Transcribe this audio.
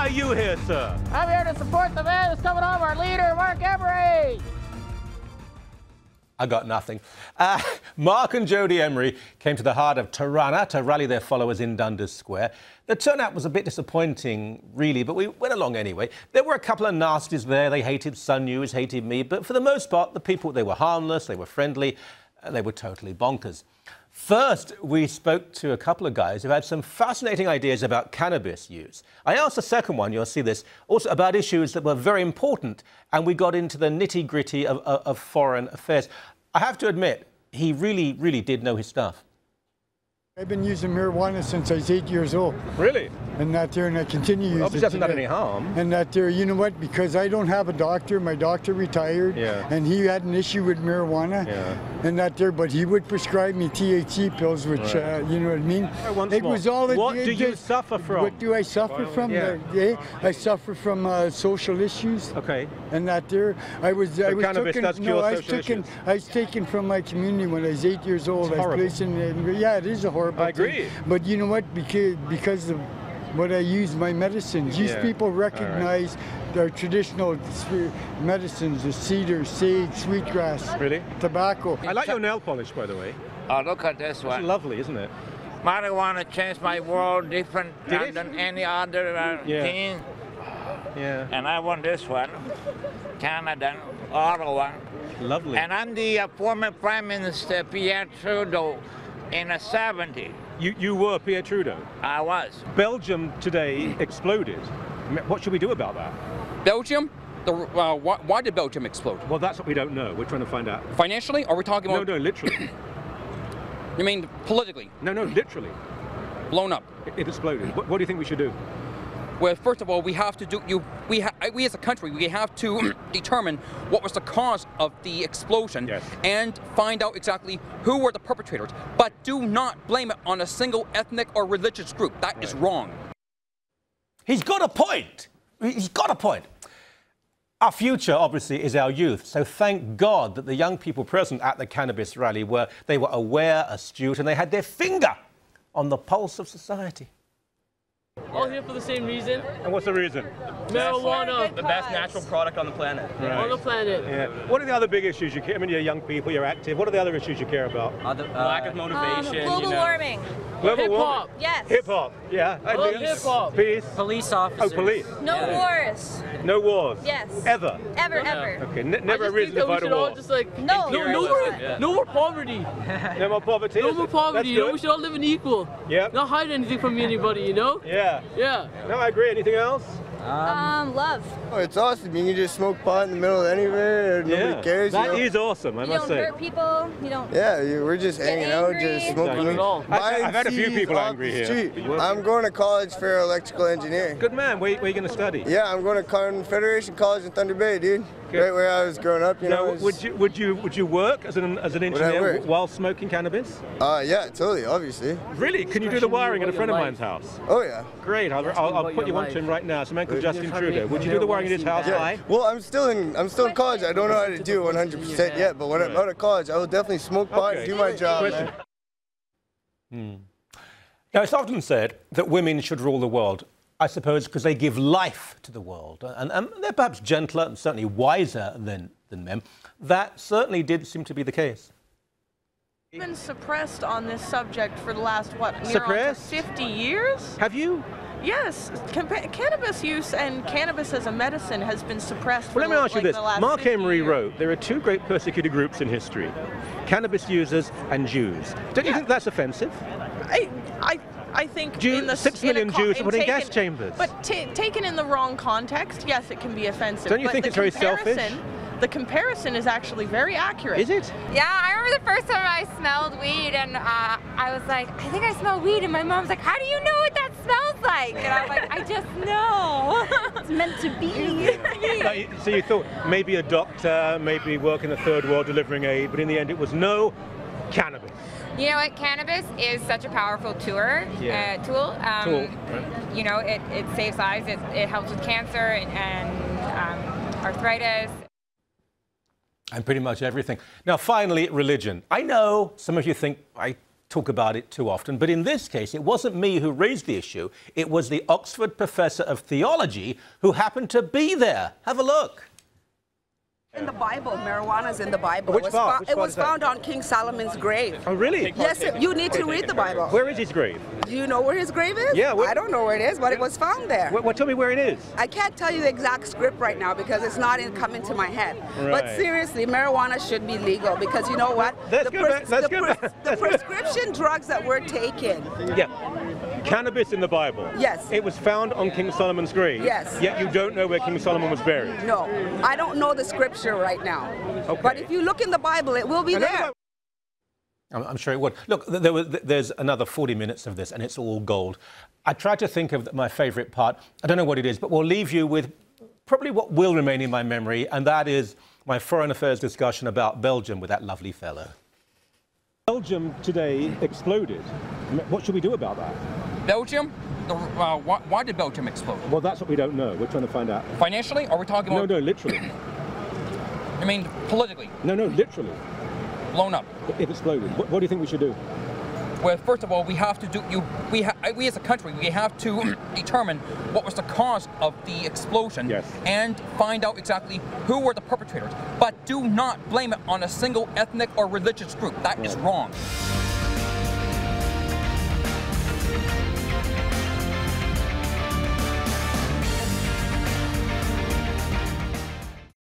are you here, sir? I'm here to support the man that's coming home, our leader, Marc Emery. I got nothing. Marc and Jodie Emery came to the heart of Toronto to rally their followers in Dundas Square. The turnout was a bit disappointing, really, but we went along anyway. There were a couple of nasties there. They hated Sun News, hated me, but for the most part, the people, they were harmless, they were friendly, and they were totally bonkers. First, we spoke to a couple of guys who had some fascinating ideas about cannabis use. I asked the second one, you'll see this, also about issues that were very important, and we got into the nitty-gritty of foreign affairs. I have to admit, he really, really did know his stuff. I've been using marijuana since I was 8 years old. Really? And that there, and I continue using it. Obviously hasn't done any harm. And that there, you know what, because I don't have a doctor, my doctor retired, and he had an issue with marijuana, and that there, but he would prescribe me THC pills, which, you know what I mean? It was all what do you suffer from? What do I suffer from? I suffer from social issues. Okay. And that there, I was cannabis taken, does cure social issues. I was taken from my community when I was 8 years old. It's horrible. Yeah, it is a horrible I agree. thing. But you know what, because of what I use my medicines. These people recognize their traditional medicines, the cedar, sage, sweetgrass, tobacco. I like your nail polish, by the way. Oh, look at this one. It's lovely, isn't it? Marijuana changed my world different than any other thing. Yeah. And I want this one, Canada, Ottawa. Lovely. And I'm the former Prime Minister Pierre Trudeau in the 70s. You were Pierre Trudeau? I was. Belgium today exploded. What should we do about that? Belgium? Why did Belgium explode? Well, that's what we don't know. We're trying to find out. Financially? Are we talking about... No, literally. You mean politically? No, literally. Blown up. It exploded. What do you think we should do? Well, first of all, we have to do. We as a country, we have to determine what was the cause of the explosion and find out exactly who were the perpetrators. But do not blame it on a single ethnic or religious group. That is wrong. He's got a point. He's got a point. Our future, obviously, is our youth. So thank God that the young people present at the cannabis rally were aware, astute, and they had their finger on the pulse of society. All here for the same reason. And what's the reason? Marijuana. The best natural product on the planet. Right. On the planet. Yeah. What are the other big issues you care? I mean, you're young people, you're active. What are the other issues you care about? Lack of motivation. Global warming. Global warming. Yes. Hip hop. Yeah. I love hip hop. Peace. Police officers. Oh, police. No wars. No wars. Yes. Ever. Ever. Okay. Never a reason to fight a war. Just like no more poverty. No more poverty. No more poverty. You know, we should all live in equal. Yeah. Not hide anything from anybody. You know. Yeah. Yeah. No, I agree. Anything else? Love. Oh, it's awesome. You can just smoke pot in the middle of anywhere. Nobody cares. That is awesome, I must say. You don't hurt people. You don't. Yeah, we're just hanging out, just smoking. I've had a few people angry here. I'm going to college for electrical engineering. Good man. Where are you going to study? Yeah, I'm going to Confederation College in Thunder Bay, dude. Good. Right where I was growing up, you know. Would you work as an engineer while smoking cannabis? Yeah, totally, obviously. Really? Can you do the wiring at a friend of mine's house? Oh yeah. Great. I'll put you on to him right now. It's a man called Justin Trudeau. Would you do the wiring at his house? Yeah. Well, I'm still in college. I don't know how to do it 100% yet, but when I'm out of college, I will definitely smoke pot and do my job. Now, it's often said that women should rule the world, I suppose, because they give life to the world, and they're perhaps gentler and certainly wiser than men. That certainly did seem to be the case. We've been suppressed on this subject for the last, near 50 years? Have you? Yes. Cannabis use and cannabis as a medicine has been suppressed for let me ask you this. Marc Emery years. wrote, there are two great persecuted groups in history, cannabis users and Jews. Don't you think that's offensive? I think Jews, in the 6 million Jews are put in gas chambers. But taken in the wrong context, yes, it can be offensive. Don't you think it's very selfish? The comparison is actually very accurate. Is it? Yeah, I remember the first time I smelled weed, and I was like, I think I smell weed, and my mom's like, how do you know what that smells like? And I was like, I just know. It's meant to be. So you thought maybe a doctor, maybe work in the third world delivering aid, but in the end it was no cannabis. You know what? Cannabis is such a powerful tool. Right. You know, it saves lives. It helps with cancer and arthritis. And pretty much everything. Now, finally, religion. I know some of you think I talk about it too often, but in this case, it wasn't me who raised the issue. It was the Oxford professor of theology who happened to be there. Have a look. In the Bible, marijuana is in the Bible. Which part? It was found on King Solomon's grave. Oh, really? Yes, you need to read the Bible. Where is his grave? Do you know where his grave is? Yeah. I don't know where it is, but it was found there. Well, tell me where it is. I can't tell you the exact script right now because it's not coming to my head. Right. But seriously, marijuana should be legal because you know what? The prescription drugs that we're taking. Yeah. Cannabis in the Bible. Yes. It was found on King Solomon's grave. Yes. Yet you don't know where King Solomon was buried. No, I don't know the scripture right now. Okay. But if you look in the Bible, it will be there. I'm sure it would. Look, there's another 40 minutes of this, and it's all gold. I tried to think of my favourite part. I don't know what it is, but we'll leave you with probably what will remain in my memory, and that is my foreign affairs discussion about Belgium with that lovely fellow. Belgium today exploded. What should we do about that? Belgium? Why did Belgium explode? Well, that's what we don't know. We're trying to find out. Financially? Are we talking about... No, literally. I mean, politically? No, literally. Blown up. It exploded. What do you think we should do? Well, first of all, we have to we as a country, we have to determine what was the cause of the explosion. Yes. And find out exactly who were the perpetrators. But do not blame it on a single ethnic or religious group. That is wrong.